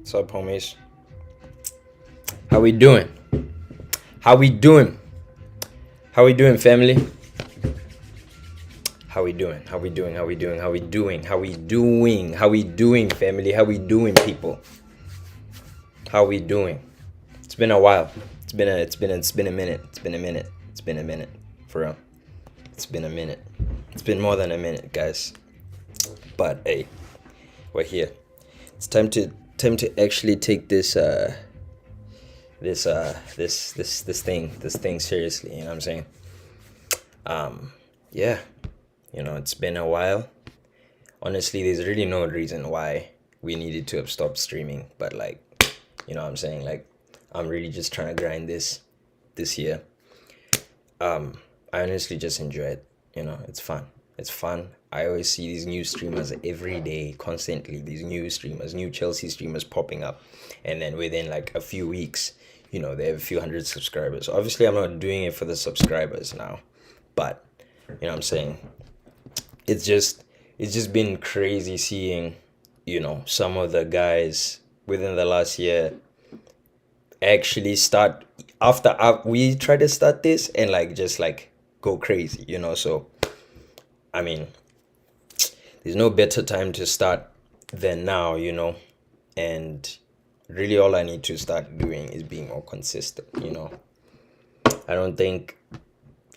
What's up, homies? How we doing? How we doing? How we doing, family? How we doing? How we doing? How we doing? How we doing? How we doing? How we doing, family? How we doing, people? How we doing? It's been a while. It's been a minute. It's been a minute. For real. It's been a minute. It's been more than a minute, guys. But hey, we're here. It's time to actually take this thing seriously. You know what I'm saying? Yeah. It's been a while. Honestly, there's really no reason why we needed to have stopped streaming, but like, you know what I'm saying? Like, I'm really just trying to grind this year. I honestly just enjoy it. It's fun. It's fun. I always see these new streamers every day, constantly. These new streamers, new Chelsea streamers popping up, and then within like a few weeks, they have a few hundred subscribers. Obviously, I'm not doing it for the subscribers now, but you know what I'm saying. It's just been crazy seeing, some of the guys within the last year actually start after we try to start this and like just like go crazy. So I mean, there's no better time to start than now. And really all I need to start doing is being more consistent. I don't think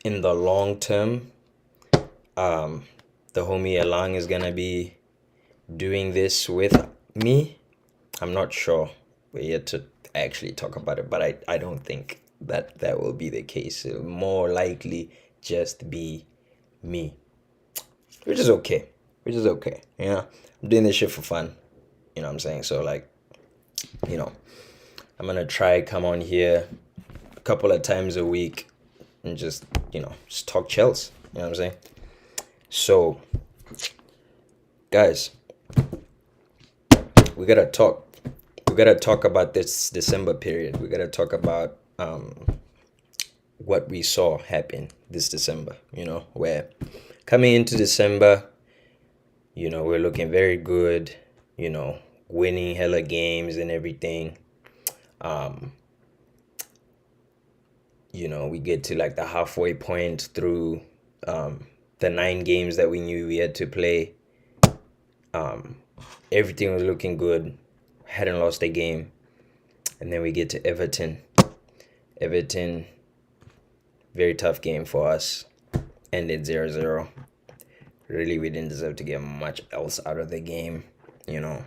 in the long term, the homie Elang is gonna be doing this with me. I'm not sure. We're yet to actually talk about it, but I don't think that will be the case. It'll more likely just be me, which is okay. Which is okay. I'm doing this shit for fun. You know what I'm saying? So like, you know, I'm gonna try come on here a couple of times a week and just talk chills. You know what I'm saying? So, guys, we gotta talk. We gotta talk about this December period. We gotta talk about what we saw happen this December. Where coming into December, we're looking very good. Winning hella games and everything. We get to like the halfway point through the 9 games that we knew we had to play. Everything was looking good. Hadn't lost a game. And then we get to Everton. Everton, very tough game for us. Ended 0-0. Really, we didn't deserve to get much else out of the game. I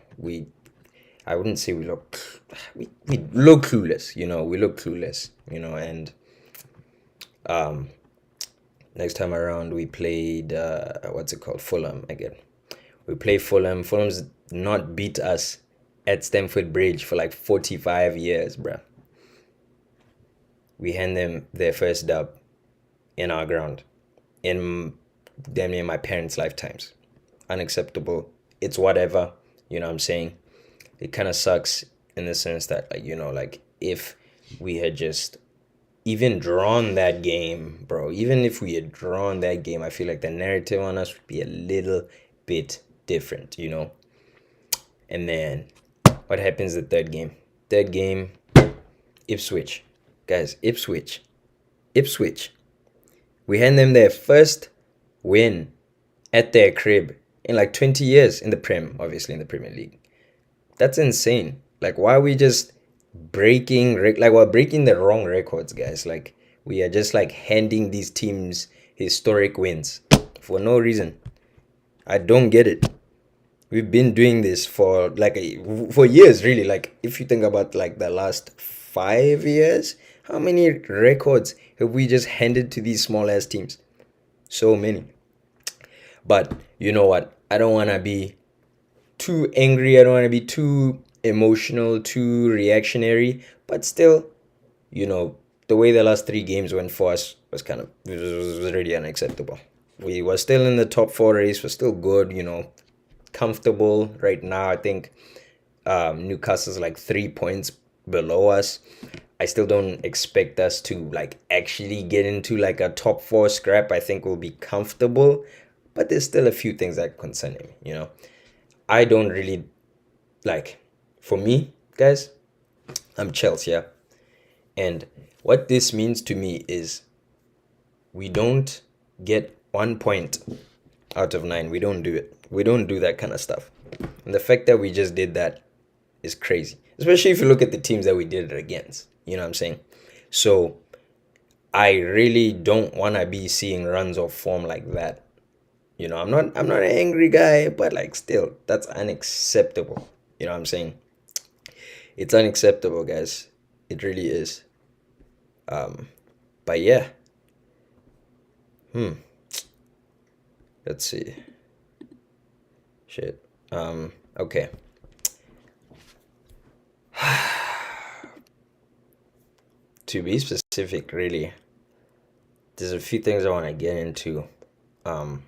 wouldn't say we look clueless. We look clueless. And next time around we played what's it called, Fulham again. We play Fulham. Fulham's not beat us at Stamford Bridge for like 45 years, bruh. We hand them their first dub in our ground in damn near my parents' lifetimes. Unacceptable. It's whatever. You know what I'm saying? It kind of sucks in the sense that, like, if we had just even drawn that game, bro, even if we had drawn that game, I feel like the narrative on us would be a little bit different. And then what happens the third game? Third game, Ipswich. Guys, Ipswich. We hand them their first win at their crib in like 20 years in the obviously in the Premier League. That's insane. Like, why are we just we're breaking the wrong records, guys? Like, we are just like handing these teams historic wins for no reason. I don't get it. We've been doing this for for years, really. Like, if you think about like the last 5 years, how many records have we just handed to these small ass teams? So many. But you know what? I don't want to be too angry. I don't want to be too emotional, too reactionary. But still, the way the last 3 games went for us was was really unacceptable. We were still in the top 4 race. We're still good, comfortable right now. I think Newcastle's like 3 points below us. I still don't expect us to like actually get into like a top 4 scrap. I think we'll be comfortable, but there's still a few things that concern me. I don't really like, for me, guys, I'm Chelsea, yeah? And what this means to me is we don't get 1 point out of nine. We don't do it. We don't do that kind of stuff. And the fact that we just did that is crazy. Especially if you look at the teams that we did it against. You know what I'm saying? So I really don't wanna be seeing runs of form like that. I'm not an angry guy, but like still, that's unacceptable. You know what I'm saying? It's unacceptable, guys. It really is. But yeah, let's see. Shit. Okay. To be specific, really, there's a few things I want to get into. Um,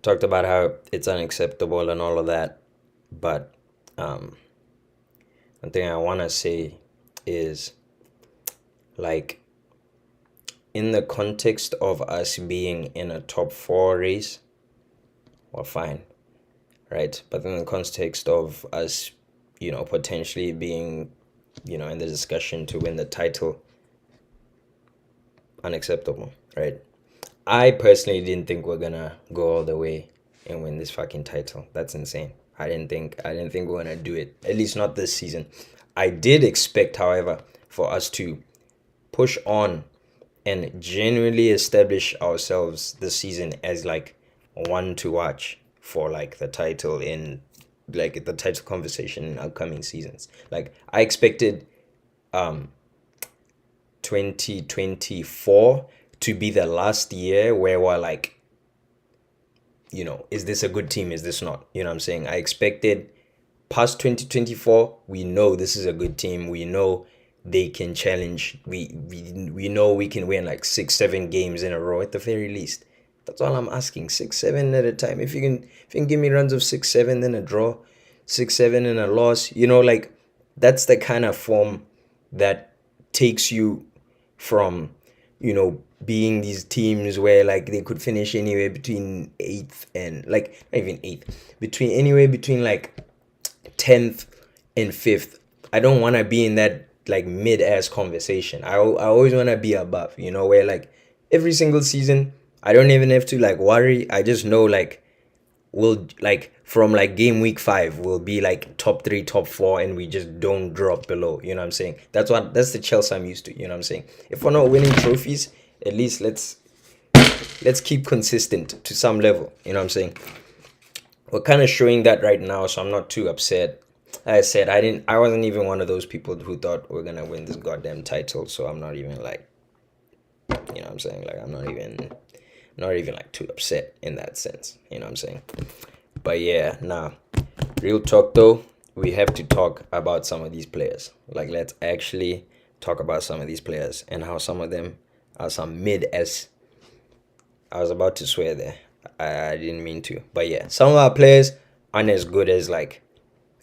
Talked about how it's unacceptable and all of that, but um, one thing I want to say is like in the context of us being in a top four race, well, fine, right? But in the context of us, potentially being, in the discussion to win the title, unacceptable, right? I personally didn't think we're gonna go all the way and win this fucking title. That's insane. I didn't think we're gonna do it. At least not this season. I did expect, however, for us to push on and genuinely establish ourselves this season as like one to watch for like the title in like the title conversation in upcoming seasons. Like I expected 2024 to be the last year where we're like, is this a good team? Is this not? You know what I'm saying? I expected past 2024, we know this is a good team. We know they can challenge. We know we can win like 6 7 games in a row at the very least. That's all I'm asking. 6 7 at a time. If you can give me runs of 6 7, then a draw, 6 7 and a loss. Like that's the kind of form that takes you from being these teams where like they could finish anywhere between eighth and like not even eighth, between anywhere between like 10th and 5th. I don't want to be in that like mid-ass conversation. I always want to be above, where like every single season I don't even have to like worry. I just know like we'll like from like game week 5 we'll be like top 3 top 4 and we just don't drop below. You know what I'm saying? That's the Chelsea I'm used to. You know what I'm saying? If we're not winning trophies, at least let's keep consistent to some level. You know what I'm saying? We're kind of showing that right now, so I'm not too upset. Like I said, I wasn't even one of those people who thought we're gonna win this goddamn title, so I'm not even like, you know what I'm saying? Like I'm not even like too upset in that sense. You know what I'm saying? But yeah, nah. Real talk though, we have to talk about some of these players. Like let's actually talk about some of these players and how some of them are some mid as. I was about to swear there. I didn't mean to. But yeah, some of our players aren't as good as like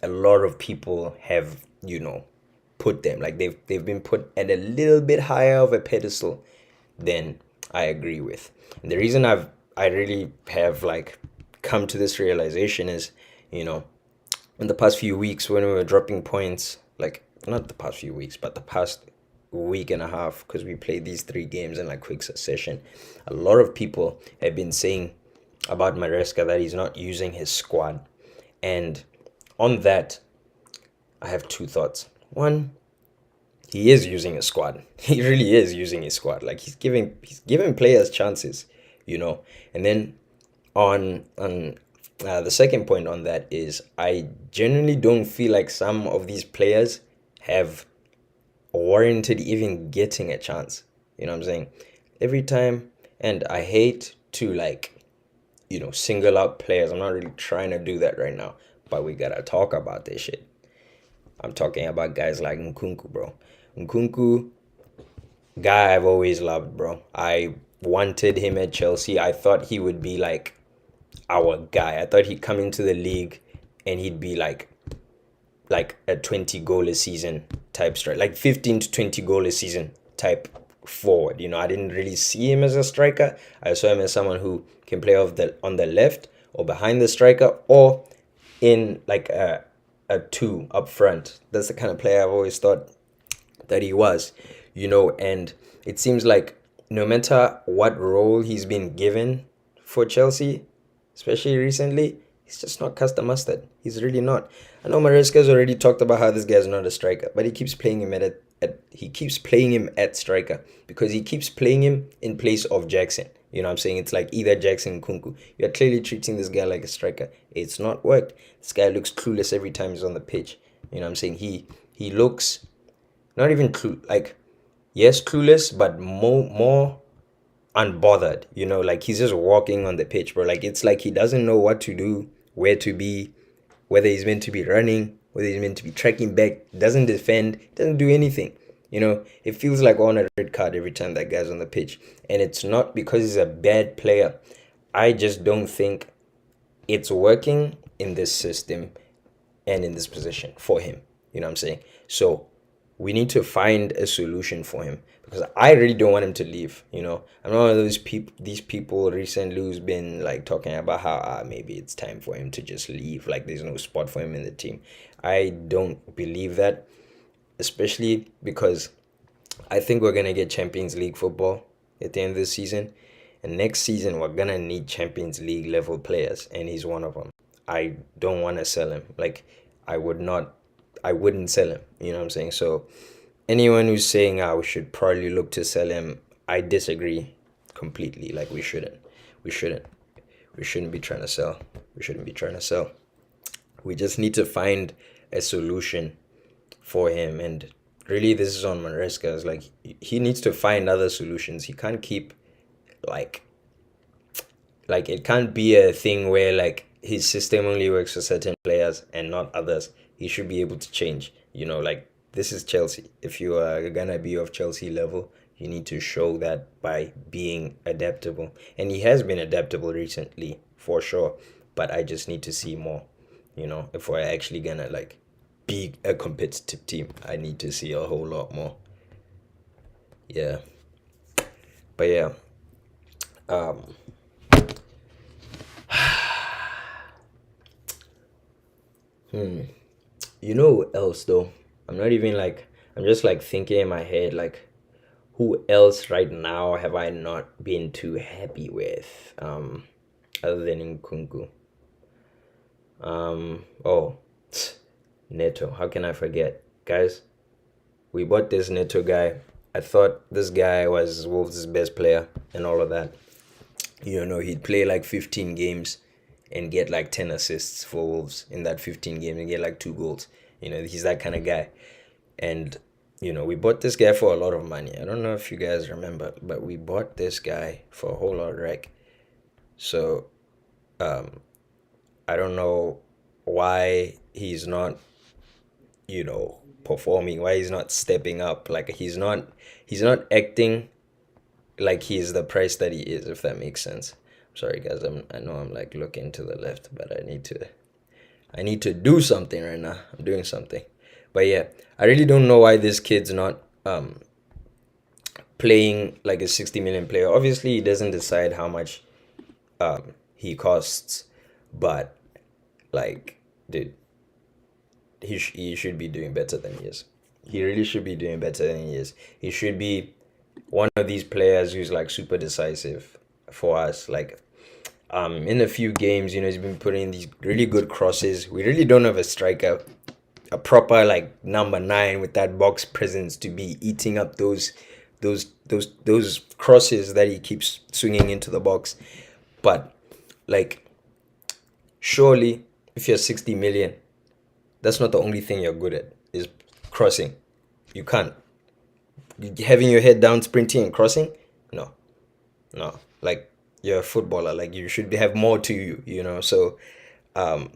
a lot of people have, put them. Like they've been put at a little bit higher of a pedestal than I agree with. And the reason I really have like come to this realization is, in the past few weeks when we were dropping points, like not the past few weeks, but the past week and a half, because we played these 3 games in like quick succession, a lot of people have been saying about Maresca that he's not using his squad. And on that, I have 2 thoughts. One, he is using his squad. He really is using his squad. Like he's giving players chances, And then on the second point on that is I genuinely don't feel like some of these players have warranted even getting a chance. You know what I'm saying? Every time, and I hate to like, single out players. I'm not really trying to do that right now, but we gotta talk about this shit. I'm talking about guys like Nkunku, bro. Nkunku, guy I've always loved, bro. I wanted him at Chelsea. I thought he would be like our guy. I thought he'd come into the league and he'd be like a 20 goal a season type strike, like 15 to 20 goal a season type forward. I didn't really see him as a striker. I saw him as someone who can play on the left or behind the striker or in like a two up front. That's the kind of player I've always thought that he was, and it seems like no matter what role he's been given for Chelsea, especially recently, he's just not cast the mustard. He's really not. I know Maresca's already talked about how this guy's not a striker, but he keeps playing him he keeps playing him at striker because he keeps playing him in place of Jackson. You know what I'm saying? It's like either Jackson and Kunku. You're clearly treating this guy like a striker. It's not worked. This guy looks clueless every time he's on the pitch. You know what I'm saying? He looks not even like, yes, clueless, but more unbothered. Like he's just walking on the pitch, bro. Like it's like he doesn't know what to do, where to be, whether he's meant to be running, whether he's meant to be tracking back. Doesn't defend, doesn't do anything. It feels like on a red card every time that guy's on the pitch, and it's not because he's a bad player. I just don't think it's working in this system and in this position for him. You know what I'm saying? So we need to find a solution for him because I really don't want him to leave. I'm not one of these people recently who's been like talking about how maybe it's time for him to just leave. Like there's no spot for him in the team. I don't believe that, especially because I think we're gonna get Champions League football at the end of the season, and next season we're gonna need Champions League level players, and he's one of them. I don't want to sell him. Like I would not, I wouldn't sell him. You know what I'm saying? So anyone who's saying we should probably look to sell him, I disagree completely. Like we shouldn't, we shouldn't be trying to sell. We shouldn't be trying to sell. We just need to find a solution for him, and really this is on Maresca. It's like he needs to find other solutions. He can't keep like it can't be a thing where like his system only works for certain players and not others. He should be able to change. Like this is Chelsea. If you are gonna be of Chelsea level, you need to show that by being adaptable. And he has been adaptable recently for sure. But I just need to see more. If we're actually gonna like be a competitive team, I need to see a whole lot more. Yeah. But yeah. Um hmm. Who else though? I'm not even like I'm just like thinking in my head like who else right now have I not been too happy with? Other than Nkunku. Oh, Neto. How can I forget? Guys, we bought this Neto guy. I thought this guy was Wolves' best player and all of that. He'd play like 15 games and get like 10 assists for Wolves in that 15 games and get like 2 goals. He's that kind of guy. And, we bought this guy for a lot of money. I don't know if you guys remember, but we bought this guy for a whole lot of wreck. So, I don't know why he's not, performing, why he's not stepping up. Like he's not acting like he's the price that he is, if that makes sense. Sorry guys, I know I'm like looking to the left, but I need to do something right now. I'm doing something. But yeah, I really don't know why this kid's not playing like a 60 million player. Obviously, he doesn't decide how much he costs, but like, dude, he should be doing better than he is. He really should be doing better than he is. He should be one of these players who's like super decisive for us. Like in a few games, he's been putting in these really good crosses. We really don't have a striker, a proper like number 9 with that box presence to be eating up those crosses that he keeps swinging into the box. But like, surely if you're 60 million, that's not the only thing you're good at is crossing. You can't having your head down sprinting and crossing. No, like you're a footballer, like you should have more to you. So I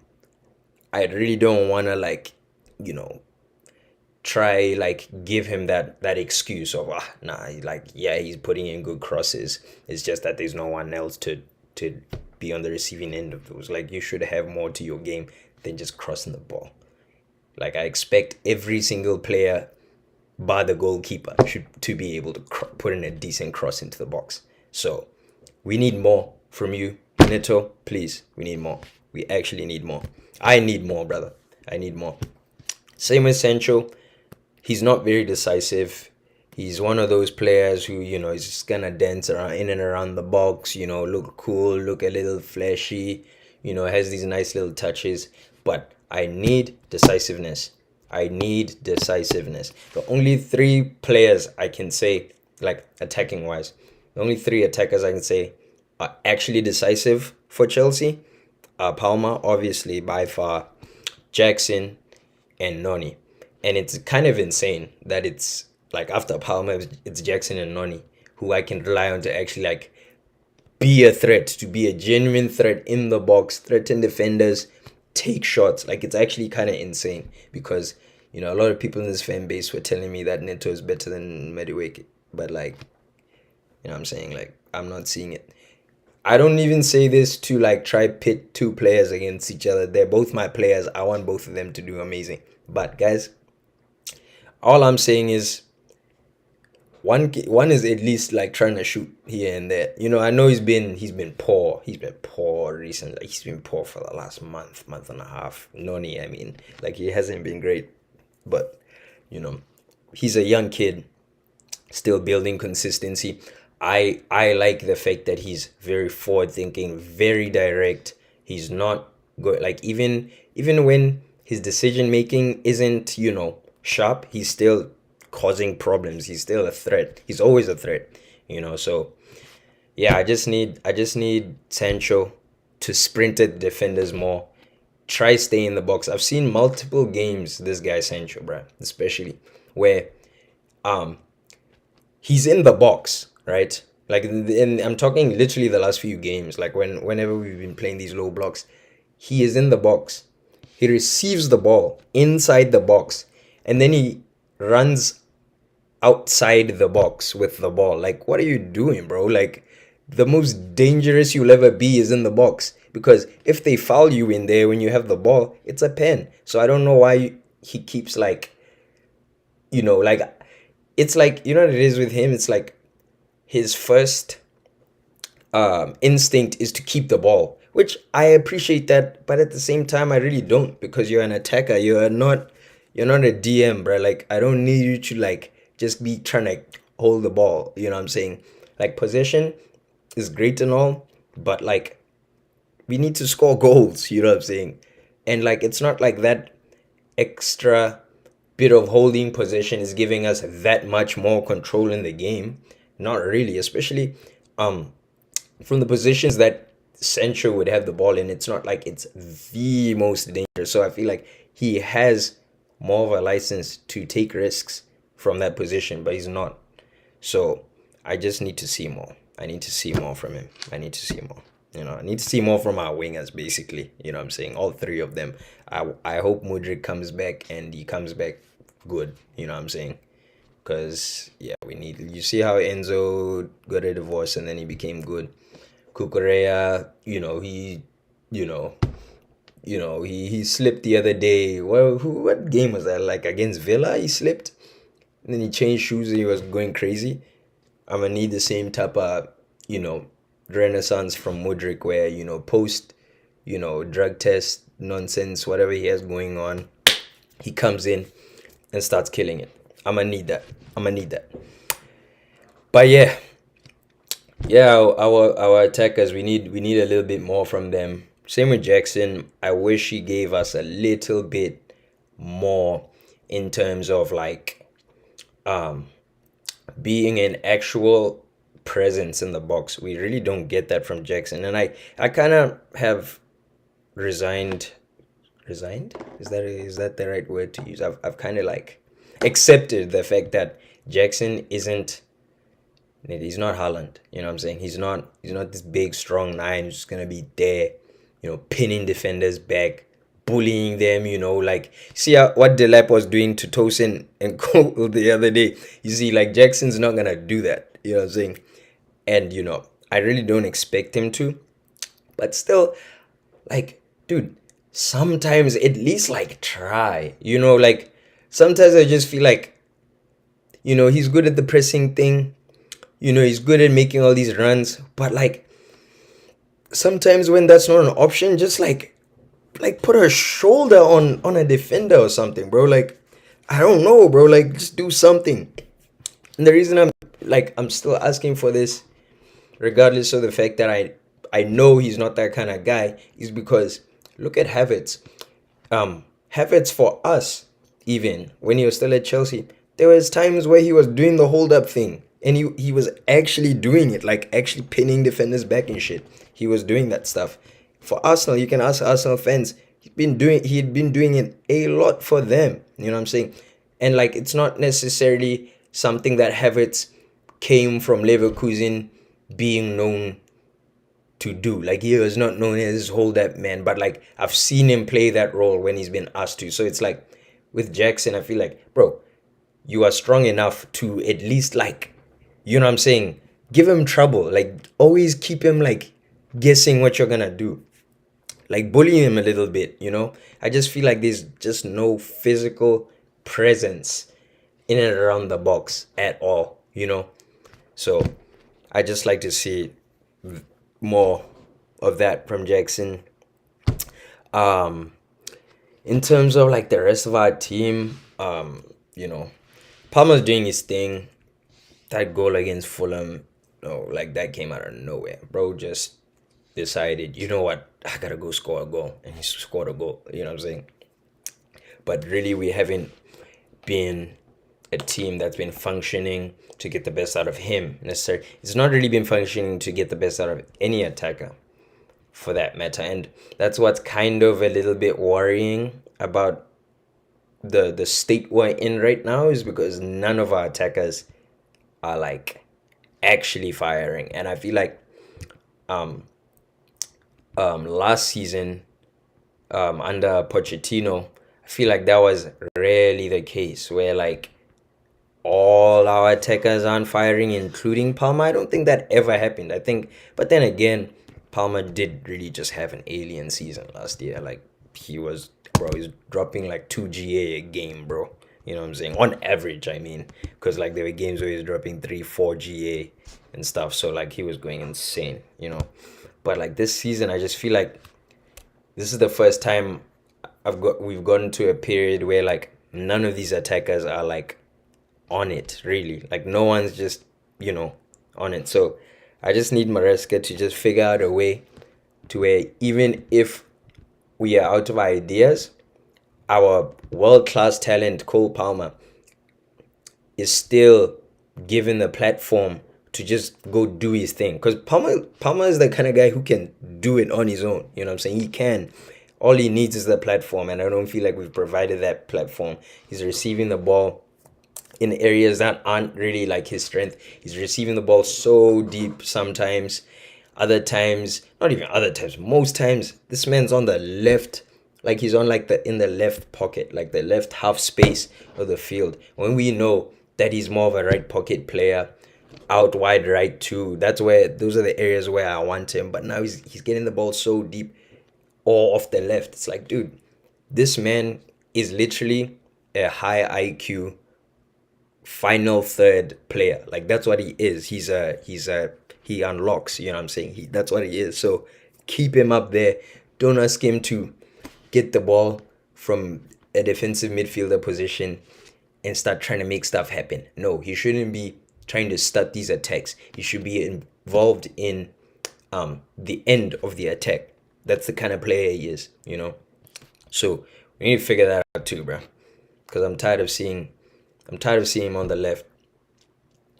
really don't want to like try like give him that excuse of nah, like yeah, he's putting in good crosses, it's just that there's no one else to be on the receiving end of those. Like you should have more to your game than just crossing the ball. Like I expect every single player bar the goalkeeper should to be able to put in a decent cross into the box. So we need more from you, Neto. Please, we need more. We actually need more. I need more, brother. I need more. Same with Sancho. He's not very decisive. He's one of those players who, is just gonna dance around in and around the box, look cool, look a little flashy, has these nice little touches. But I need decisiveness. I need decisiveness. The only three players I can say, like attacking wise, the only three attackers I can say are actually decisive for Chelsea are Palmer, obviously by far, Jackson, and Noni. And it's kind of insane that it's like after Palmer, it's Jackson and Noni who I can rely on to actually like be a threat, to be a genuine threat in the box, threaten defenders, take shots. Like it's actually kind of insane because a lot of people in this fan base were telling me that Neto is better than Mediwake, but like I'm saying, like I'm not seeing it. I don't even say this to like try pit two players against each other. They're both my players. I want both of them to do amazing. But guys, all I'm saying is one is at least like trying to shoot here and there. I know he's been poor. He's been poor recently. Like, he's been poor for the last month and a half. Noni, I mean, like he hasn't been great. But he's a young kid still building consistency. I like the fact that he's very forward thinking, very direct. He's not going like even when his decision making isn't, sharp, he's still causing problems. He's still a threat. He's always a threat. So yeah, I just need Sancho to sprint at defenders more. Try stay in the box. I've seen multiple games this guy Sancho, bruh, especially where um he's in the box, right? Like, and I'm talking literally the last few games. Like whenever we've been playing these low blocks, he is in the box. He receives the ball inside the box, and then he runs outside the box with the ball. Like, what are you doing, bro? Like, the most dangerous you'll ever be is in the box because if they foul you in there when you have the ball, it's a pen. So I don't know why he keeps like, like it's like what it is with him. It's like his first instinct is to keep the ball, which I appreciate that, but at the same time I really don't because you're an attacker. You're not a DM, bro. Like I don't need you to like just be trying to hold the ball. You know what I'm saying? Like possession is great and all, but like we need to score goals. You know what I'm saying? And like it's not like that extra bit of holding possession is giving us that much more control in the game. Not really, especially from the positions that Sancho would have the ball in. It's not like it's the most dangerous. So I feel like he has more of a license to take risks from that position, but he's not. So I just need to see more. I need to see more from him. I need to see more. I need to see more from our wingers, basically. You know what I'm saying? All three of them. I hope Mudryk comes back and he comes back good. You know what I'm saying? Because, yeah, we need. You see how Enzo got a divorce and then he became good. Kukurea, you know, he slipped the other day. Well, what game was that? Like against Villa, he slipped. And then he changed shoes and he was going crazy. I'm gonna need the same type of, renaissance from Mudryk where, post, drug test nonsense, whatever he has going on, he comes in and starts killing it. I'm gonna need that. But yeah, our attackers, we need a little bit more from them. Same with Jackson. I wish he gave us a little bit more in terms of like being an actual presence in the box. We really don't get that from Jackson, and I kind of have resigned. Resigned? Is that the right word to use? I've kind of like accepted the fact that Jackson isn't. He's not Haaland. You know what I'm saying? He's not this big strong nine who's just gonna be there, pinning defenders back, bullying them. Like see what Delap was doing to Tosin and Cole the other day. You see, like Jackson's not gonna do that. You know what I'm saying? And I really don't expect him to. But still, like, dude, sometimes at least like try. Like sometimes I just feel like, he's good at the pressing thing. He's good at making all these runs, but like sometimes when that's not an option, just like like put a shoulder on a defender or something, bro. Like I don't know, bro. Like just do something. And the reason I'm still asking for this, regardless of the fact that I know he's not that kind of guy, is because look at Havertz. Havertz for us, even when he was still at Chelsea, there was times where he was doing the hold up thing, and he was actually doing it, like actually pinning defenders back and shit. He was doing that stuff. For Arsenal, you can ask Arsenal fans. He'd been doing it a lot for them. You know what I'm saying? And like it's not necessarily something that Havertz came from Leverkusen being known to do. Like he was not known as hold that man, but like I've seen him play that role when he's been asked to. So it's like with Jackson, I feel like, bro, you are strong enough to at least like, you know what I'm saying, give him trouble. Like always keep him like guessing what you're gonna do. Like bully him a little bit, you know? I just feel like there's just no physical presence in and around the box at all, you know? So I just like to see more of that from Jackson. Um, in terms of like the rest of our team, you know, Palmer's doing his thing. That goal against Fulham, no, like that came out of nowhere. Bro just decided, you know what, I gotta go score a goal, and he scored a goal. You know what I'm saying? But really, we haven't been a team that's been functioning to get the best out of him necessarily. It's not really been functioning to get the best out of any attacker, for that matter. And that's what's kind of a little bit worrying about the state we're in right now, is because none of our attackers are like actually firing. And I feel like um last season under Pochettino, I feel like that was rarely the case, where like all our attackers aren't firing, including Palmer. I don't think that ever happened. I think, but then again, Palmer did really just have an alien season last year. Like he was, bro, he's dropping like 2 GA a game, bro. You know what I'm saying? On average, I mean, because like there were games where he was dropping 3 4 GA and stuff. So like he was going insane, you know. But like this season, I just feel like this is the first time we've gotten to a period where like none of these attackers are like on it, really. Like no one's just, you know, on it. So I just need Maresca to just figure out a way to where even if we are out of ideas, our world class talent Cole Palmer is still given the platform to just go do his thing. Because Palmer is the kind of guy who can do it on his own. You know what I'm saying? He can. All he needs is the platform, and I don't feel like we've provided that platform. He's receiving the ball in areas that aren't really like his strength. He's receiving the ball so deep sometimes. Other times, not even other times, most times, this man's on the left, like he's on like the in the left pocket, like the left half space of the field. When we know that he's more of a right pocket player, out wide right too. Those are the areas where I want him. But now he's getting the ball so deep or off the left. It's like, dude, this man is literally a high IQ final third player. Like that's what he is. He unlocks, you know what I'm saying? That's what he is. So keep him up there. Don't ask him to get the ball from a defensive midfielder position and start trying to make stuff happen. No, he shouldn't be trying to start these attacks. He should be involved in the end of the attack. That's the kind of player he is, you know. So we need to figure that out too, bro. Because I'm tired of seeing him on the left.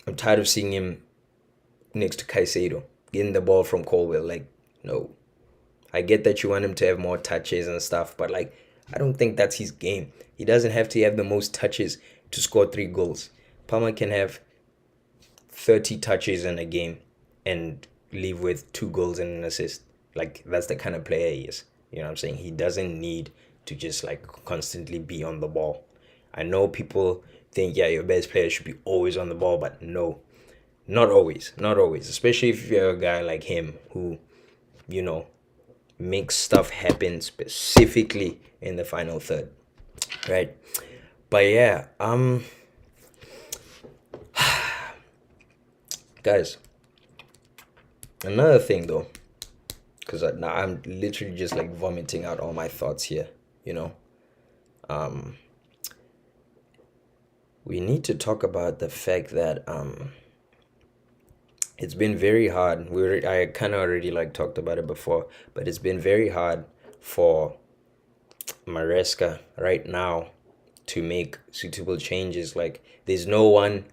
I'm tired of seeing him next to Caicedo getting the ball from Colwell. Like, no. I get that you want him to have more touches and stuff, but like I don't think that's his game. He doesn't have to have the most touches to score 3 goals. Palmer can have 30 touches in a game and leave with 2 goals and an assist. Like that's the kind of player he is. You know what I'm saying? He doesn't need to just like constantly be on the ball. I know people think, yeah, your best player should be always on the ball, but no, not always. Not always. Especially if you're a guy like him who, you know, makes stuff happen specifically in the final third. Right? But yeah, guys, another thing though, because now I'm literally just like vomiting out all my thoughts here. You know, um, we need to talk about the fact that it's been very hard. I kind of already like talked about it before, but it's been very hard for Maresca right now to make suitable changes. Like there's no one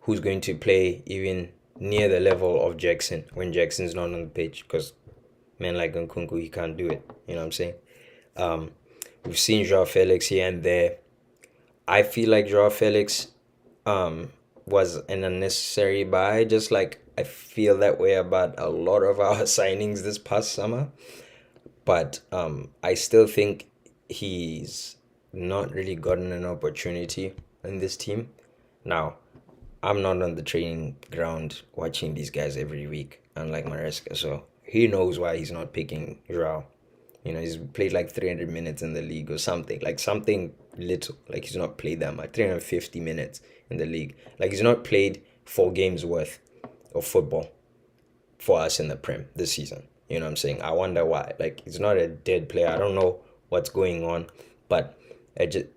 who's going to play even near the level of Jackson when Jackson's not on the pitch because man like Nkunku he can't do it. You know what I'm saying? Um, we've seen Joao Felix here and there. I feel like Joao Felix was an unnecessary buy. Just like I feel that way about a lot of our signings this past summer. But I still think he's not really gotten an opportunity in this team. Now, I'm not on the training ground watching these guys every week, unlike Maresca, so he knows why he's not picking Joao. You know, he's played like 300 minutes in the league or something, like something little. Like he's not played that much, 350 minutes in the league. Like he's not played 4 games worth of football for us in the Prem this season. You know what I'm saying? I wonder why. Like he's not a dead player. I don't know what's going on, but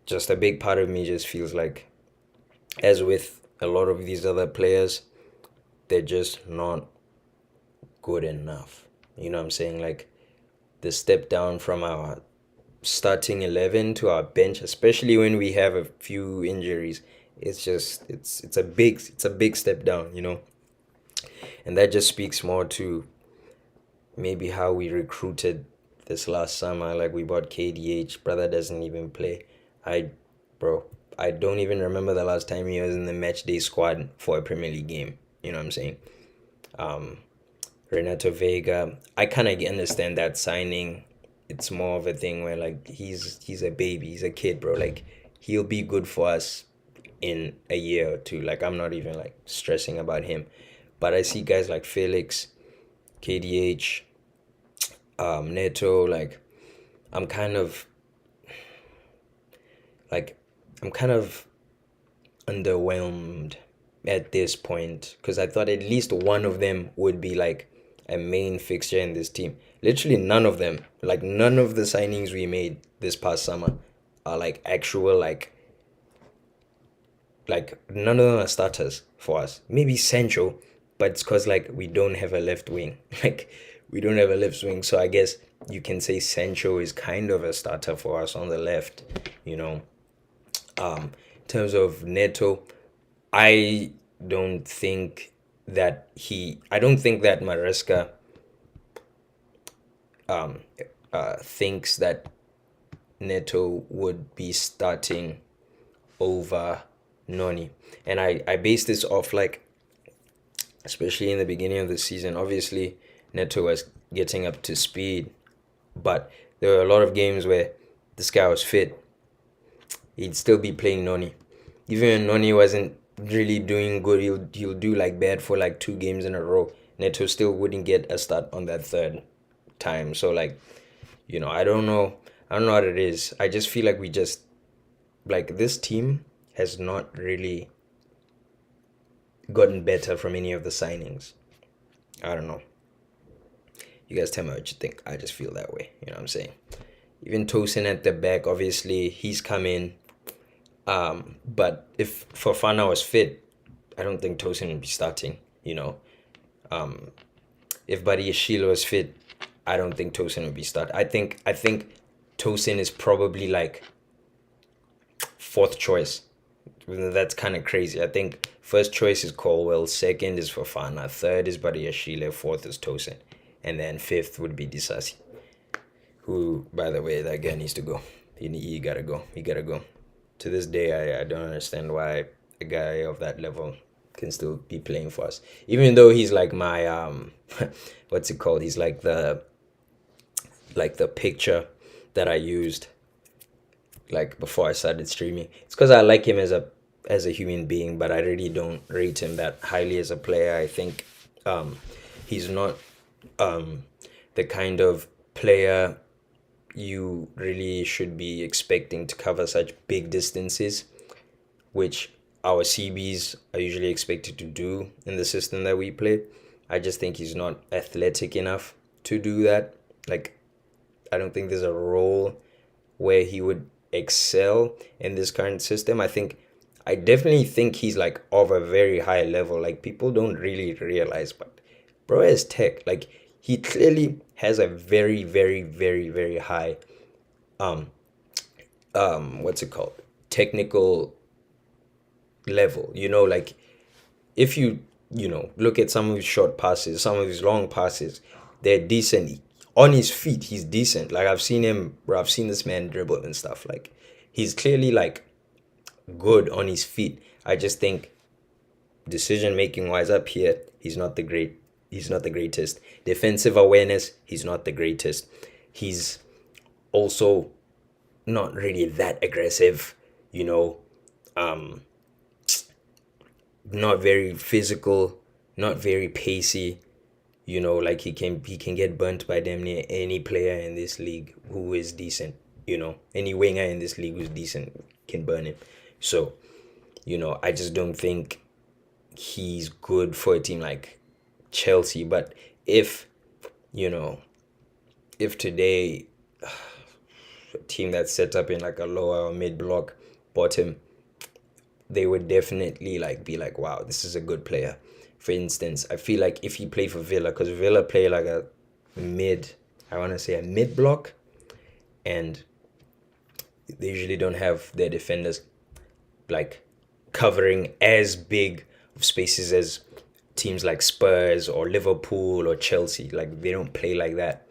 just a big part of me just feels like, as with a lot of these other players, they're just not good enough. You know what I'm saying? Like the step down from our starting 11 to our bench, especially when we have a few injuries, it's just it's a big step down, you know. And that just speaks more to maybe how we recruited this last summer. Like we bought KDH, brother doesn't even play. I bro, I don't even remember the last time he was in the match day squad for a Premier League game. You know what I'm saying? Um, Renato Vega, I kind of understand that signing. It's more of a thing where like he's a baby, he's a kid, bro. Like he'll be good for us in a year or two. Like I'm not even like stressing about him. But I see guys like Felix, KDH, Neto, like I'm kind of like I'm kind of underwhelmed at this point because I thought at least one of them would be like a main fixture in this team. Literally none of them, like none of the signings we made this past summer are like actual like none of them are starters for us. Maybe Sancho, but it's cause like we don't have a left wing. Like we don't have a left wing, so I guess you can say Sancho is kind of a starter for us on the left, you know. In terms of Neto, I don't think I don't think that Maresca um thinks that Neto would be starting over Noni. And I base this off like especially in the beginning of the season, obviously Neto was getting up to speed, but there were a lot of games where this guy was fit. He'd still be playing Noni. Even when Noni wasn't really doing good, he'll do like bad for like 2 games in a row. Neto still wouldn't get a start on that third time. So like, you know, I don't know what it is. I just feel like we just like this team has not really gotten better from any of the signings. I don't know. You guys tell me what you think. I just feel that way. You know what I'm saying? Even Tosin at the back, obviously he's come in. But if Fofana was fit, I don't think Tosin would be starting. You know, if Buddy Yashil was fit, I don't think Tosin would be starting. I think Tosin is probably like fourth choice. That's kind of crazy. I think first choice is Colwell, second is Fofana, third is Buddy Yashile, fourth is Tosin, and then fifth would be Disasi. Who, by the way, that guy needs to go. He gotta go. He gotta go. To this day, I don't understand why a guy of that level can still be playing for us. Even though he's like my what's it called? He's like the picture that I used like before I started streaming. It's because I like him as a human being, but I really don't rate him that highly as a player. I think he's not the kind of player you really should be expecting to cover such big distances, which our CBs are usually expected to do in the system that we play. I just think he's not athletic enough. to do that. Like, I don't think there's a role where he would excel in this current system. I definitely think he's like of a very high level. Like, people don't really realize, but bro is tech. Like, he clearly has a very, very, very, very high um what's it called? Technical level. Like, if you look at some of his short passes, some of his long passes, they're decent. On his feet, he's decent. Like, I've seen him, bro. I've seen this man dribble and stuff. Like, he's clearly like good on his feet. I just think decision making wise up here, he's not the greatest. Defensive awareness, he's not the greatest. He's also not really that aggressive, you know, um, not very physical, not very pacey. Like, he can get burnt by damn near any player in this league who is decent. Any winger in this league who's decent can burn him. So, I just don't think he's good for a team like Chelsea. But you know, if today a team that's set up in like a lower or mid block bottom, they would definitely like be like, wow, this is a good player. For instance, I feel like if he played for Villa, because Villa play like a mid, I want to say a mid block, and they usually don't have their defenders like covering as big of spaces as teams like Spurs or Liverpool or Chelsea. Like, they don't play like that.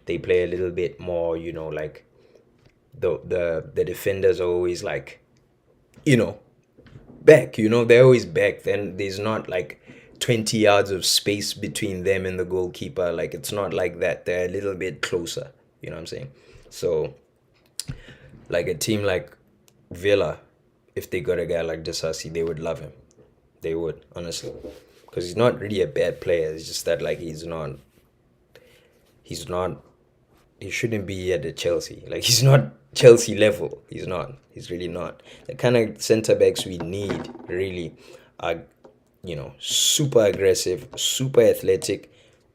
They play a little bit more, like the defenders are always like, you know, back, they're always back. Then there's not like 20 yards of space between them and the goalkeeper. Like, it's not like that. They're a little bit closer, you know what I'm saying? So, like, a team like Villa, if they got a guy like Disasi, they would love him. They would, honestly. Because he's not really a bad player. It's just that, like, he's not, he shouldn't be at the Chelsea. Like, he's not Chelsea level. He's not. He's really not. The kind of centre backs we need really are, super aggressive, super athletic,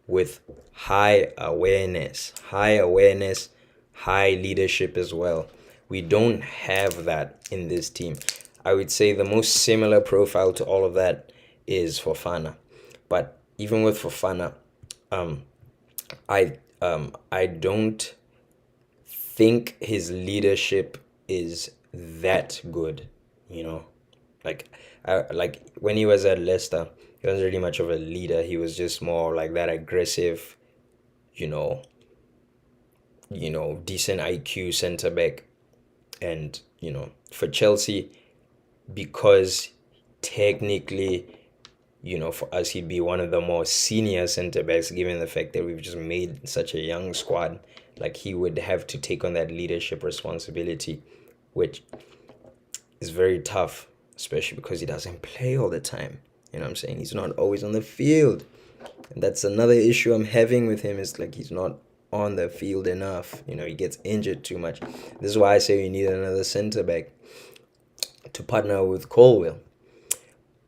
with high awareness, high leadership as well. We don't have that in this team. I would say the most similar profile to all of that is Fofana. But even with Fofana, um, I don't think his leadership is that good, you know. Like when he was at Leicester, he wasn't really much of a leader. He was just more like that aggressive, you know, decent IQ centre back. And, for Chelsea, because technically, for us, he'd be one of the more senior centre backs, given the fact that we've just made such a young squad. Like, he would have to take on that leadership responsibility, which is very tough, especially because he doesn't play all the time. You know what I'm saying? He's not always on the field. And that's another issue I'm having with him, is like, he's not on the field enough. He gets injured too much. This is why I say we need another centre back to partner with Colwill.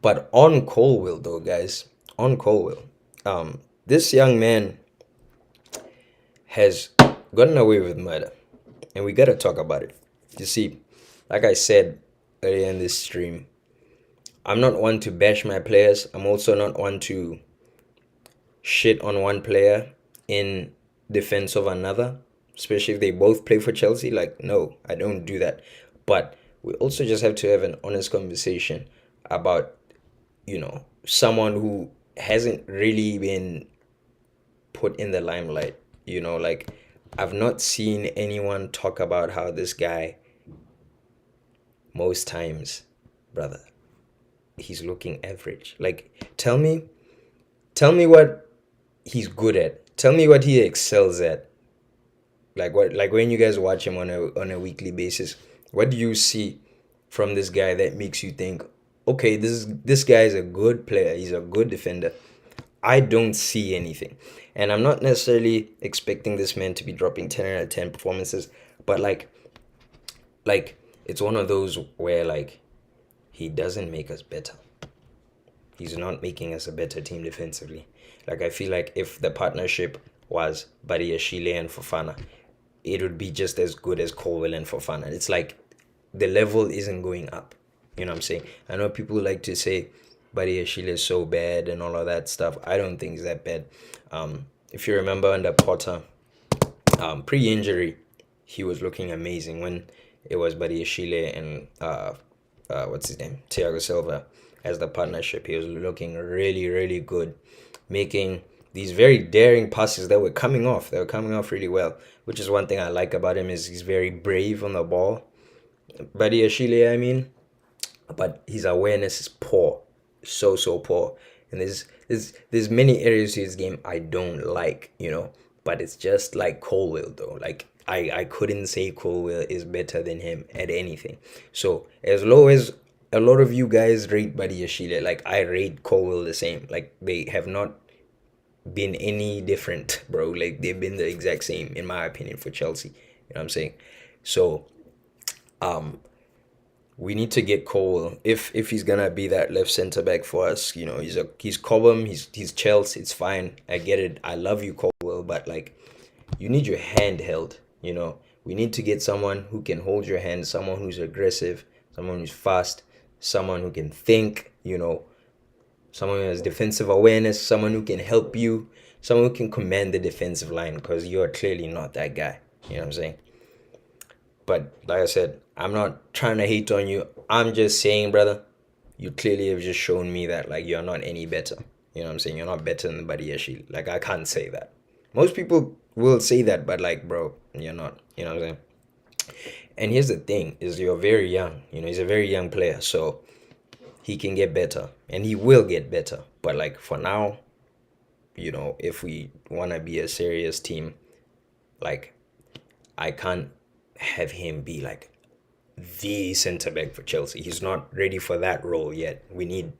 But on Colwill, though, guys, on Colwill, this young man has gotten away with murder, and we gotta talk about it. You see, like I said earlier in this stream, I'm not one to bash my players. I'm also not one to shit on one player in defense of another, especially if they both play for Chelsea. Like, no, I don't do that. But we also just have to have an honest conversation about, someone who hasn't really been put in the limelight. Like, I've not seen anyone talk about how this guy, most times, brother, he's looking average. Like, tell me what he's good at. Tell me what he excels at. Like, when you guys watch him on a weekly basis, what do you see from this guy that makes you think, okay, this guy is a good player, he's a good defender? I don't see anything. And I'm not necessarily expecting this man to be dropping 10 out of 10 performances, but like it's one of those where, like, he doesn't make us better. He's not making us a better team defensively. Like, I feel like if the partnership was Badiashile and Fofana, it would be just as good as Colwell and Fofana. It's like the level isn't going up. You know what I'm saying? I know people like to say Badiashile is so bad and all of that stuff. I don't think it's that bad. If you remember under Potter, pre-injury, he was looking amazing when it was Badiashile and what's his name, Thiago Silva as the partnership. He was looking really, really good, making these very daring passes that were coming off. They were coming off really well, which is one thing I like about him is he's very brave on the ball. Badiashile, I mean, but his awareness is poor, so poor. And there's many areas to his game I don't like, but it's just like Colwell though. Like I couldn't say Colwell is better than him at anything. So as low as a lot of you guys rate Buddy Yashile, like I rate Colwell the same. Like they have not been any different, bro. Like they've been the exact same in my opinion for Chelsea. You know what I'm saying? So um we need to get Cole if he's gonna be that left center back for us. He's Cobham, he's Chelsea. It's fine. I get it. I love you, Colwell, but like you need your hand held. We need to get someone who can hold your hand, someone who's aggressive, someone who's fast, someone who can think. Someone who has defensive awareness, someone who can help you, someone who can command the defensive line because you're clearly not that guy. You know what I'm saying? But like I said, I'm not trying to hate on you. I'm just saying, brother, you clearly have just shown me that like you're not any better. You know what I'm saying? You're not better than Badiashi. Like I can't say that. Most people will say that, but like, bro, you're not. You know what I'm saying? And here's the thing: is you're very young. He's a very young player, so he can get better, and he will get better. But like for now, if we want to be a serious team, like I can't have him be like the center back for Chelsea. He's not ready for that role yet. We need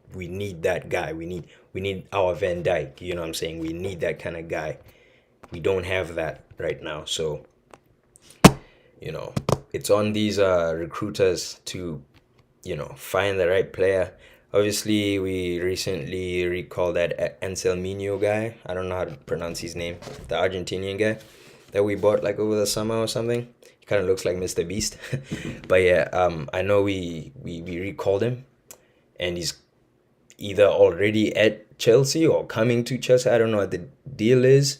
that guy. We need our Van Dijk. You know what I'm saying? We need that kind of guy. We don't have that right now. So, it's on these recruiters to, find the right player. Obviously, we recently recalled that Anselmino guy. I don't know how to pronounce his name. The Argentinian guy that we bought like over the summer or something. He kind of looks like Mr. Beast. But yeah, I know we recalled him, and he's either already at Chelsea or coming to Chelsea. I don't know what the deal is.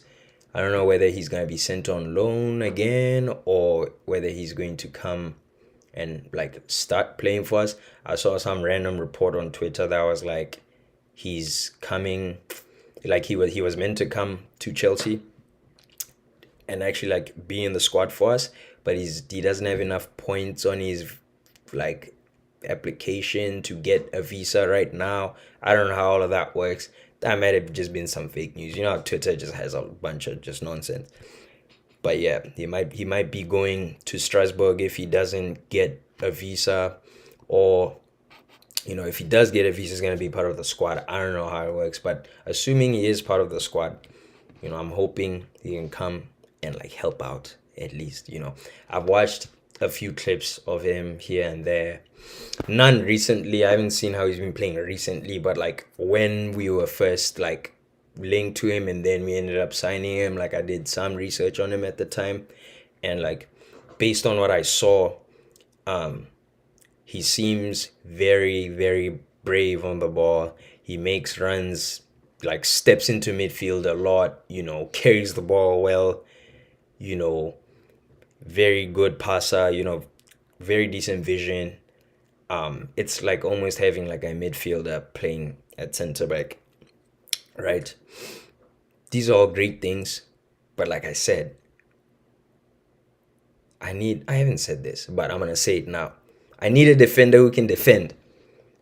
I don't know whether he's going to be sent on loan again or whether he's going to come and like start playing for us. I saw some random report on Twitter that was like he's coming, like he was meant to come to Chelsea and actually like be in the squad for us, but he doesn't have enough points on his like application to get a visa right now. I don't know how all of that works. That might have just been some fake news. You know how Twitter just has a bunch of just nonsense. But yeah, he might be going to Strasbourg if he doesn't get a visa, or if he does get a visa, he's gonna be part of the squad. I don't know how it works, but assuming he is part of the squad, I'm hoping he can come and like help out at least. I've watched a few clips of him here and there. None recently. I haven't seen how he's been playing recently, but like when we were first like linked to him and then we ended up signing him, like I did some research on him at the time, and like based on what I saw, he seems very, very brave on the ball. He makes runs, like steps into midfield a lot, carries the ball well, you know, very good passer, very decent vision. It's like almost having like a midfielder playing at center back, right? These are all great things, but like I said, I haven't said this, but I'm gonna say it now. I need a defender who can defend.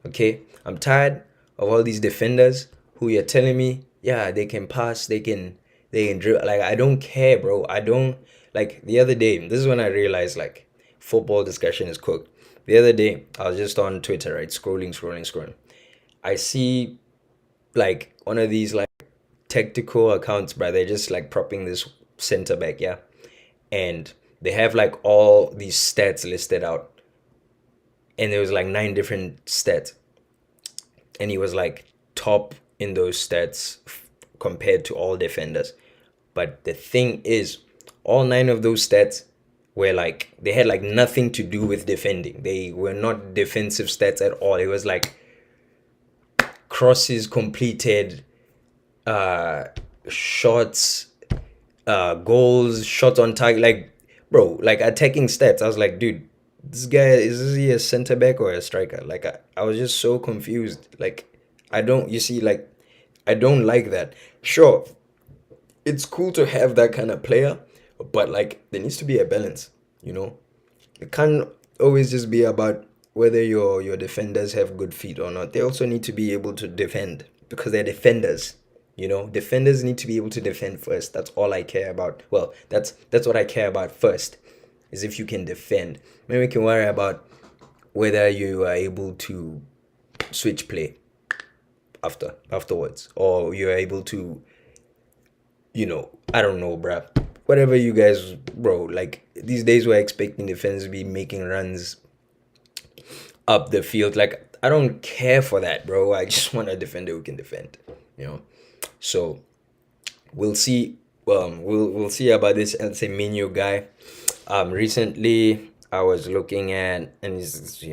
Okay? I'm tired of all these defenders who you're telling me, yeah, they can pass, they can drill. Like I don't care, bro. I don't like the other day, this is when I realized like football discussion is cooked. The other day, I was just on Twitter, right? Scrolling. I see like one of these like tactical accounts, bro. They're just like propping this center back, yeah. And they have like all these stats listed out. And there was like 9 different stats. And he was like top in those stats compared to all defenders. But the thing is, all nine of those stats were like they had like nothing to do with defending. They were not defensive stats at all. It was like crosses completed, uh shots, goals, shots on target, like bro, like attacking stats. I was like, dude, this guy, is he a center back or a striker? Like I was just so confused. Like I don't you see, like I don't like that. Sure, it's cool to have that kind of player, but like there needs to be a balance, you know? It can't always just be about whether your defenders have good feet or not. They also need to be able to defend because they're defenders. You know, defenders need to be able to defend first. That's all I care about. Well, that's what I care about first, is if you can defend. Then we can worry about whether you are able to switch play afterwards, or you're able to, I don't know, bruh. Whatever you guys, bro. Like these days, we're expecting defense to be making runs up the field. Like I don't care for that, bro. I just want a defender who can defend. You know. So we'll see. We'll see about this El Semenyo guy. Recently I was looking at, and he's,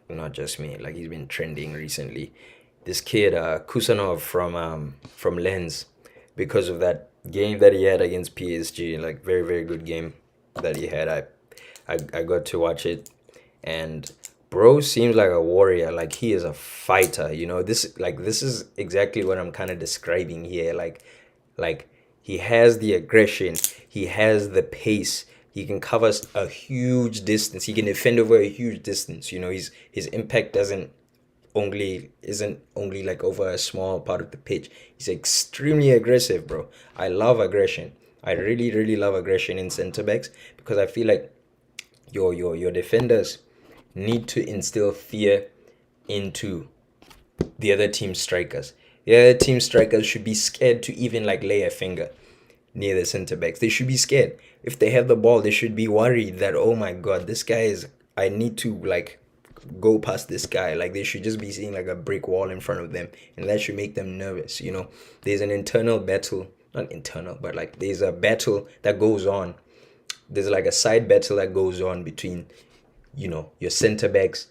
not just me. Like he's been trending recently. This kid, Kusanov from Lens, because of that game that he had against PSG. Like very very good game that he had. I got to watch it, and bro seems like a warrior. Like he is a fighter. This is exactly what I'm kind of describing here. Like he has the aggression, he has the pace, he can cover a huge distance, he can defend over a huge distance. His impact doesn't only isn't only like over a small part of the pitch. He's extremely aggressive, bro. I love aggression. I really really love aggression in center backs, because I feel like your defenders need to instill fear into the other team strikers. The other team strikers should be scared to even like lay a finger near the center backs. They should be scared. If they have the ball, they should be worried that, oh my god, this guy is, I need to like go past this guy. Like they should just be seeing like a brick wall in front of them, and that should make them nervous. There's an internal battle, not internal, but like there's a battle that goes on. There's like a side battle that goes on between, your center backs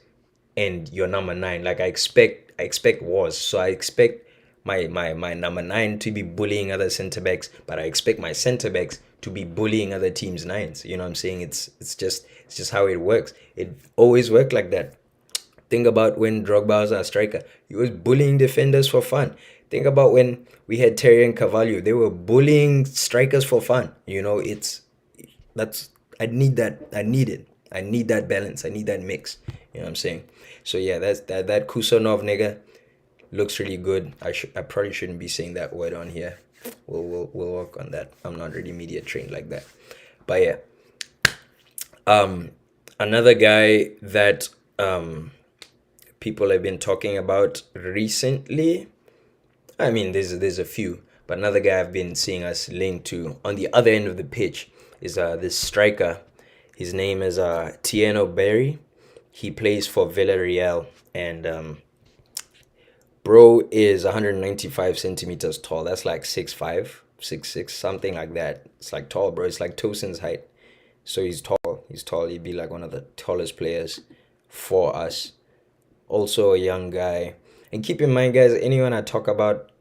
and your number nine. Like I expect wars. So I expect my number nine to be bullying other center backs, but I expect my center backs to be bullying other teams' nines. You know what I'm saying? It's just how it works. It always worked like that. Think about when Drogba was our striker. He was bullying defenders for fun. Think about when we had Terry and Carvalho. They were bullying strikers for fun. That's I need that. I need it. I need that balance. I need that mix. You know what I'm saying? So yeah, that Kusanov nigga looks really good. I probably shouldn't be saying that word on here. We'll work on that. I'm not really media trained like that. But yeah. Another guy that people have been talking about recently. I mean, there's a few, but another guy I've been seeing us linked to on the other end of the pitch is this striker. His name is Tieno Berry. He plays for Villarreal, and bro is 195 centimeters tall. That's like 6'5", 6'6", something like that. It's like tall, bro. It's like Tosin's height. So he's tall. He's tall. He'd be like one of the tallest players for us. Also a young guy. And keep in mind, guys, anyone I talk about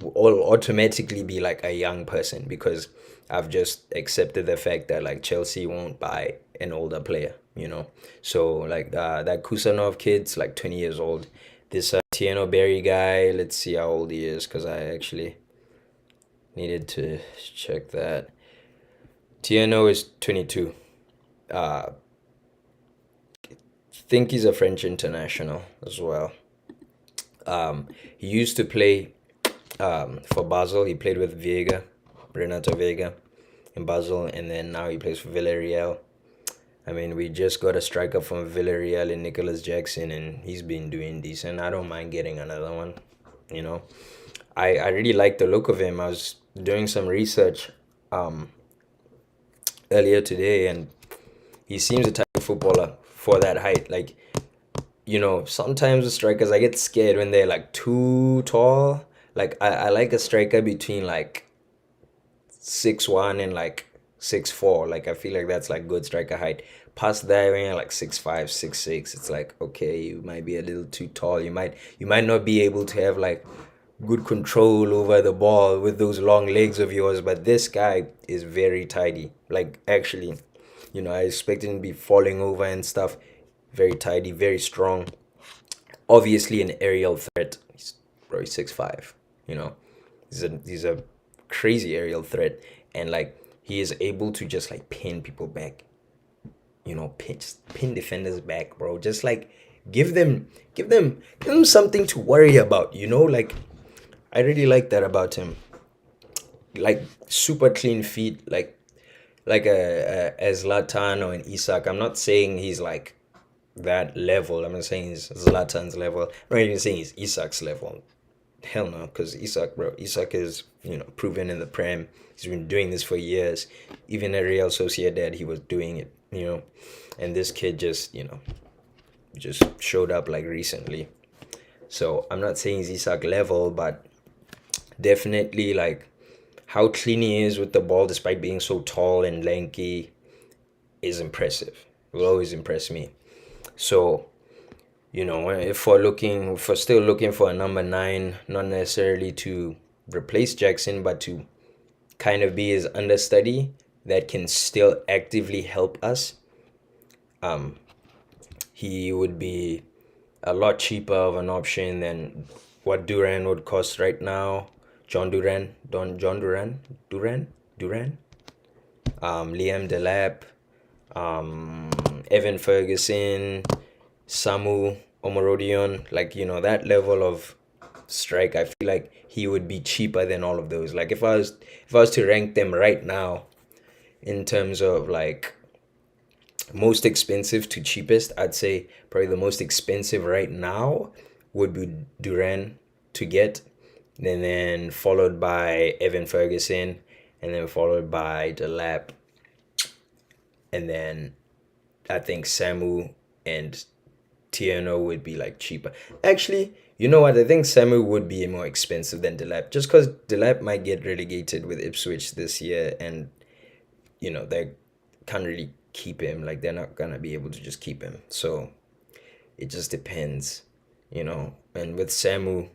will automatically be like a young person, because I've just accepted the fact that like Chelsea won't buy an older player, So like that Kusanov kid's like 20 years old. This Tieno Berry guy, let's see how old he is, because I actually needed to check that. Tieno is 22. Think he's a French international as well. He used to play for Basel. He played with Renato Vega in Basel, and then now he plays for Villarreal. I mean, we just got a striker from Villarreal in Nicholas Jackson, and he's been doing decent. I don't mind getting another one, I really like the look of him. I was doing some research earlier today, and he seems the type of footballer for that height. Like, sometimes the strikers, I get scared when they're like too tall. Like I like a striker between like 6'1" and like 6'4". Like I feel like that's like good striker height. Past that, when you're like 6'5", 6'6", it's like okay, you might be a little too tall. You might not be able to have like good control over the ball with those long legs of yours. But this guy is very tidy. Like actually, I expect him to be falling over and stuff. Very tidy, very strong. Obviously an aerial threat. He's 6'5". You know, he's a crazy aerial threat, and like he is able to just like pin people back. Pin defenders back, bro. Just like give them something to worry about. Like I really like that about him. Like super clean feet, like a Zlatan or an Isak. I'm not saying he's like that level. I'm not saying he's Zlatan's level. I'm not even saying he's Isak's level. Hell no, because Isak, bro, Isak is proven in the Prem. He's been doing this for years. Even at Real Sociedad, he was doing it. And this kid just showed up like recently. So I'm not saying he's Isak level, but definitely like how clean he is with the ball, despite being so tall and lanky, is impressive. Will always impress me. So if we're still looking for a number nine, not necessarily to replace Jackson, but to kind of be his understudy that can still actively help us, um, he would be a lot cheaper of an option than what Duran would cost right now. John Duran, Liam Delap, Evan Ferguson, Samu Omorodion, like that level of strike. I feel like he would be cheaper than all of those. Like if I was to rank them right now in terms of like most expensive to cheapest, I'd say probably the most expensive right now would be Duran to get, and then followed by Evan Ferguson, and then followed by Delap, and then I think Samu and Tierno would be like cheaper. Actually, you know what? I think Samu would be more expensive than Delap, just because Delap might get relegated with Ipswich this year, and they can't really keep him. Like they're not gonna be able to just keep him. So it just depends. And with Samu,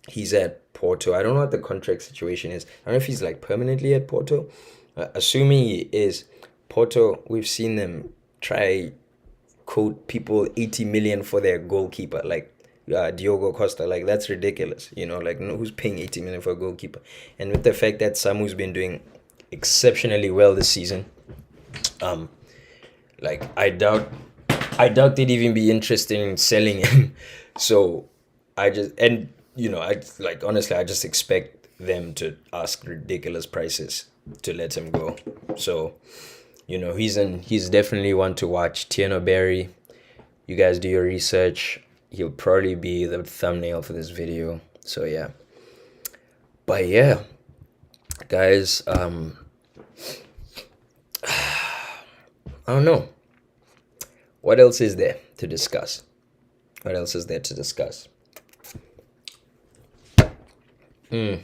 he's at Porto. I don't know what the contract situation is. I don't know if he's like permanently at Porto. Assuming he is, Porto, we've seen them try quote people 80 million for their goalkeeper, like Diogo Costa. Like that's ridiculous. Like no, who's paying 80 million for a goalkeeper? And with the fact that Samu's been doing exceptionally well this season, um, like I doubt they'd even be interested in selling him. So I like honestly, I just expect them to ask ridiculous prices to let him go. So he's definitely one to watch. Tierno Berry, you guys do your research. He'll probably be the thumbnail for this video. So yeah. But yeah, guys, I don't know. What else is there to discuss? What else is there to discuss? Hmm.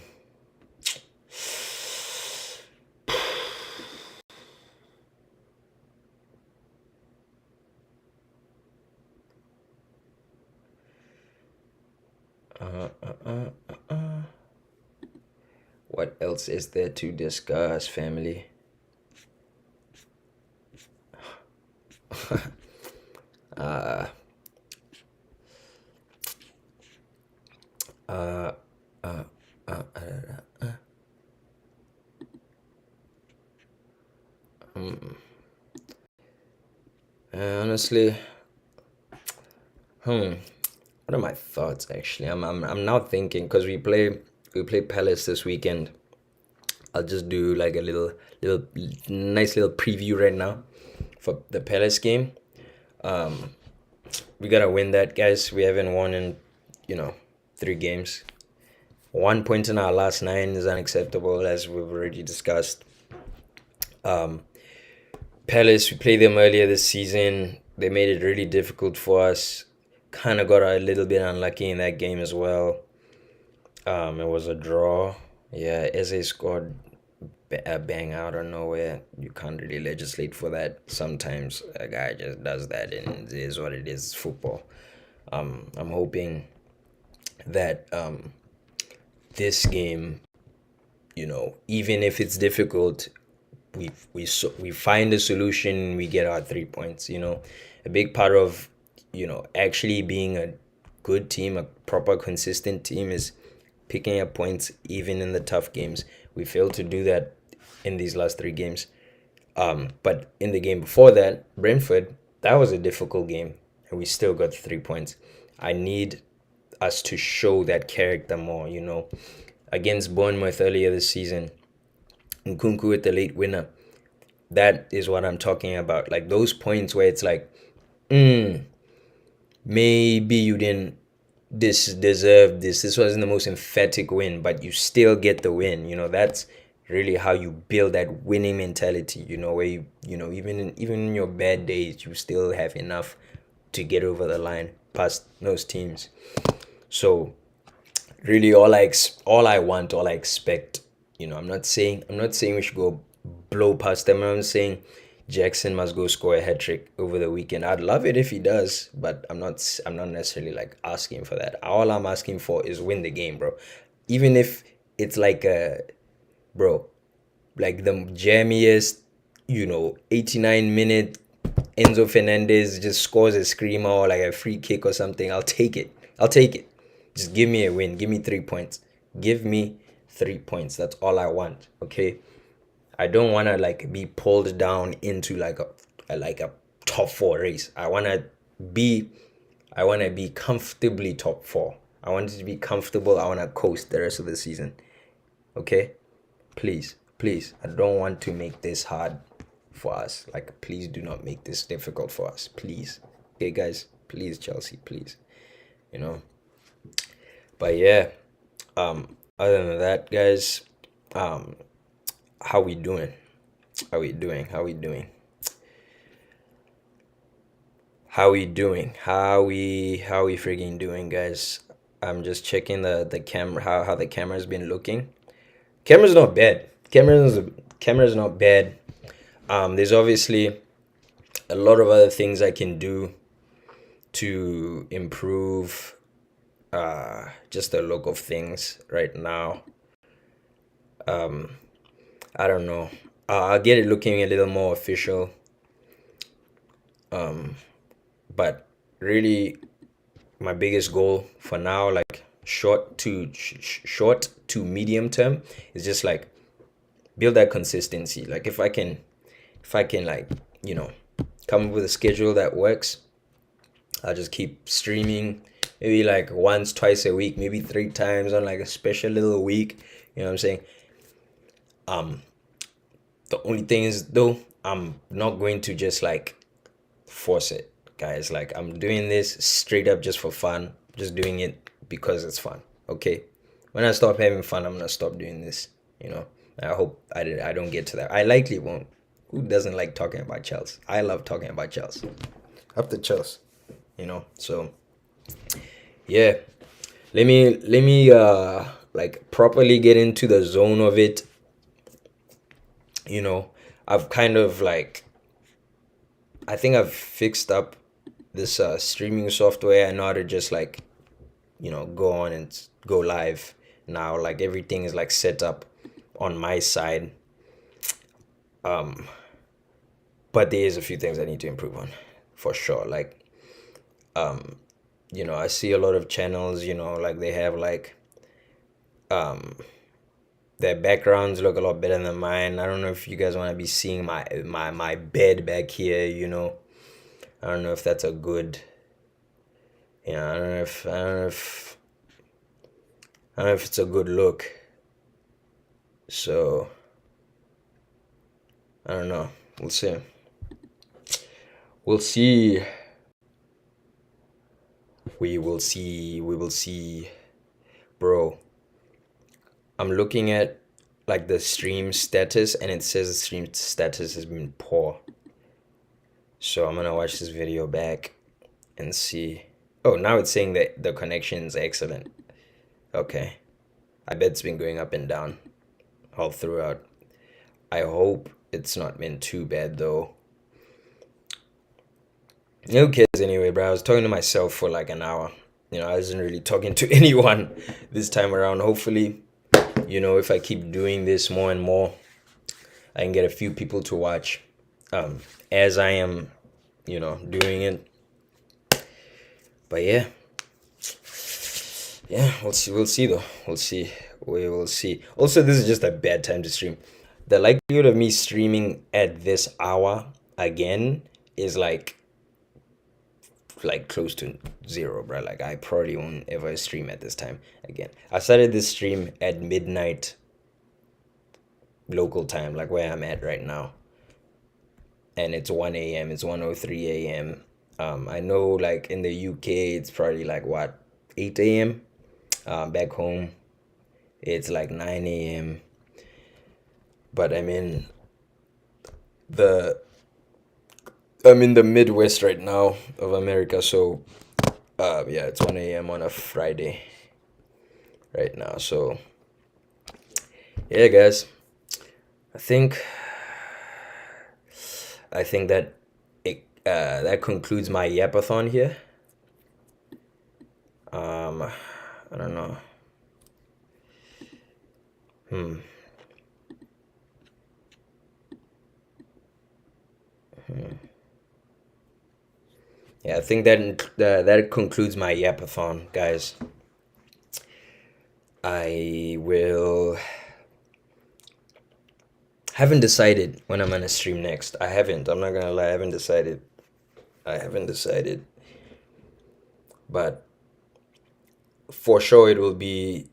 What else is there to discuss, family? uh, uh, uh, uh, uh, um, honestly, what are my thoughts actually? I'm now thinking because we play Palace this weekend. I'll just do like a little nice little preview right now for the Palace game. Um, we gotta win that, guys. We haven't won in 3 games. 1 point in our last 9 is unacceptable, as we've already discussed. Um, Palace, we played them earlier this season. They made it really difficult for us. Kind of got a little bit unlucky in that game as well. It was a draw. Yeah, Eze scored bang out of nowhere. You can't really legislate for that. Sometimes a guy just does that, and it is what it is. It's football. I'm hoping that this game, even if it's difficult, we find a solution. We get our 3 points. A big part of actually being a good team, a proper consistent team, is picking up points even in the tough games. We failed to do that in these last three games. But in the game before that, Brentford, that was a difficult game, and we still got 3 points. I need us to show that character more. Against Bournemouth earlier this season, Nkunku with the late winner. That is what I'm talking about. Like those points where it's like, maybe you didn't deserve this. This wasn't the most emphatic win, but you still get the win. That's really how you build that winning mentality. Where even in your bad days, you still have enough to get over the line past those teams. So really, all I want, all I expect. I'm not saying we should go blow past them. I'm saying Jackson must go score a hat trick over the weekend. I'd love it if he does, but I'm not necessarily like asking for that. All I'm asking for is win the game, bro. Even if it's like bro, like the jammiest, 89-minute Enzo Fernandez just scores a screamer or like a free kick or something. I'll take it. I'll take it. Just give me a win. Give me 3 points. Give me 3 points. That's all I want. Okay. I don't want to like be pulled down into like a top four race. I want to be comfortably top four. I want it to be comfortable. I want to coast the rest of the season. Okay? Please, please. I don't want to make this hard for us. Like, please do not make this difficult for us. Please. Okay, guys? Please, Chelsea, please. You know. But yeah, other than that, guys, how we doing? How we doing? How we doing? How we doing? How we freaking doing, guys? I'm just checking the camera, how the camera's been looking. Camera's not bad. Camera's not bad. There's obviously a lot of other things I can do to improve just the look of things right now. I don't know. I'll get it looking a little more official. But really, my biggest goal for now, like short to medium term, is just like build that consistency. Like if I can like come up with a schedule that works, I'll just keep streaming maybe like once, twice a week, maybe three times on like a special little week. You know what I'm saying? The only thing is though, I'm not going to just like force it, guys. Like I'm doing this straight up just for fun, just doing it because it's fun. Okay. When I stop having fun, I'm gonna stop doing this. You know. I hope I don't get to that. I likely won't. Who doesn't like talking about Chelsea? I love talking about Chelsea. Up the Chelsea. So yeah. Let me like properly get into the zone of it. I've kind of like I think I've fixed up this streaming software. I know how to just like go on and go live now. Like everything is like set up on my side. But there is a few things I need to improve on for sure. Like I see a lot of channels, like they have like their backgrounds look a lot better than mine. I don't know if you guys want to be seeing my bed back here, I don't know if that's a good I don't know if it's a good look. So I don't know. We'll see. We'll see. We will see. We will see. Bro, I'm looking at like the stream status and it says the stream status has been poor. So I'm gonna watch this video back and see. Oh, now it's saying that the connection is excellent. Okay. I bet it's been going up and down all throughout. I hope it's not been too bad though. No kids anyway, bro. I was talking to myself for like an hour. I wasn't really talking to anyone this time around. Hopefully, if I keep doing this more and more, I can get a few people to watch as I am, doing it. But yeah, yeah, we'll see. We'll see though. We'll see. We will see. Also, this is just a bad time to stream. The likelihood of me streaming at this hour again is like close to zero, bro. Like I probably won't ever stream at this time again. I started this stream at midnight local time, like where I'm at right now, and it's 1 a.m. It's 1:03 a.m. I know like in the UK it's probably like what 8 a.m. Back home it's like 9 a.m. But the I'm in the Midwest right now of America, so yeah, it's 1 a.m. on a Friday right now. So yeah, guys, I think I think that that concludes my yapathon here. I don't know. Hmm. Yeah, I think that concludes my yapathon, guys. I will haven't decided when I'm gonna stream next. I haven't. I'm not gonna lie. I haven't decided. I haven't decided. But for sure, it will be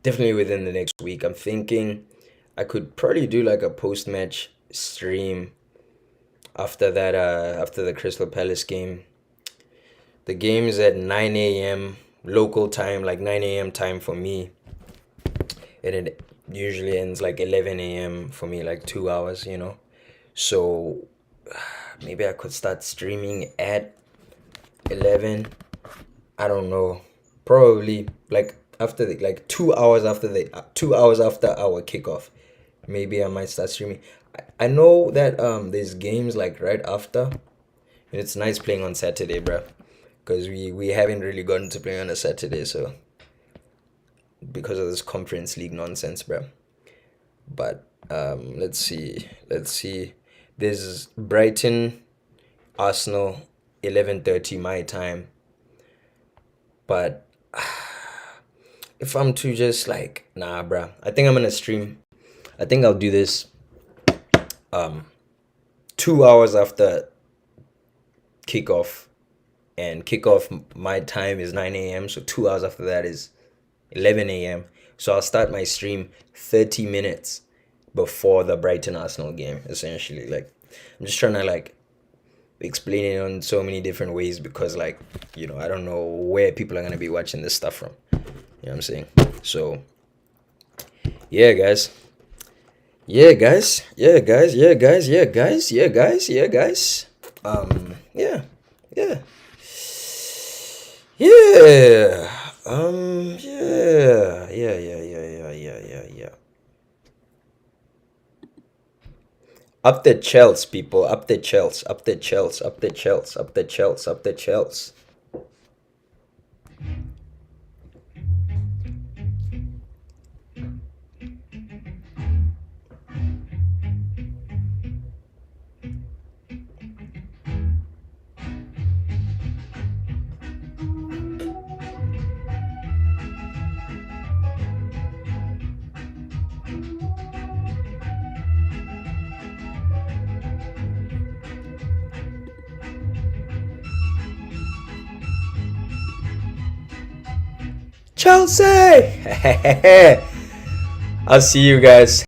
definitely within the next week. I'm thinking I could probably do like a post match stream after that. After the Crystal Palace game. The game is at 9 a.m. local time, like 9 a.m. time for me, and it usually ends like 11 a.m. for me, like 2 hours. So maybe I could start streaming at 11. I don't know. Probably like after like 2 hours after 2 hours after our kickoff. Maybe I might start streaming. I know that there's games like right after. And it's nice playing on Saturday, bro. Because we haven't really gotten to play on a Saturday, so because of this conference league nonsense, bro. But let's see. There's Brighton, Arsenal, 11:30 my time. But if I'm to just like nah, bro. I think I'm gonna stream. I think I'll do this 2 hours after kickoff, and kickoff my time is 9 a.m. So 2 hours after that is 11 a.m. So I'll start my stream 30 minutes before the Brighton Arsenal game, essentially. Like, I'm just trying to like explain it on so many different ways because like, I don't know where people are gonna be watching this stuff from. You know what I'm saying? So yeah, guys. Yeah, guys. Yeah, guys. Yeah, guys. Yeah, guys. Yeah, guys. Yeah, guys. Yeah. Yeah. Yeah. Yeah. Yeah, yeah, yeah, yeah, yeah, yeah, yeah. Up the Chels, people. Up the Chels. Up the Chels. Up the Chels. Up the Chels. Up the Chels. Chelsea! I'll see you guys.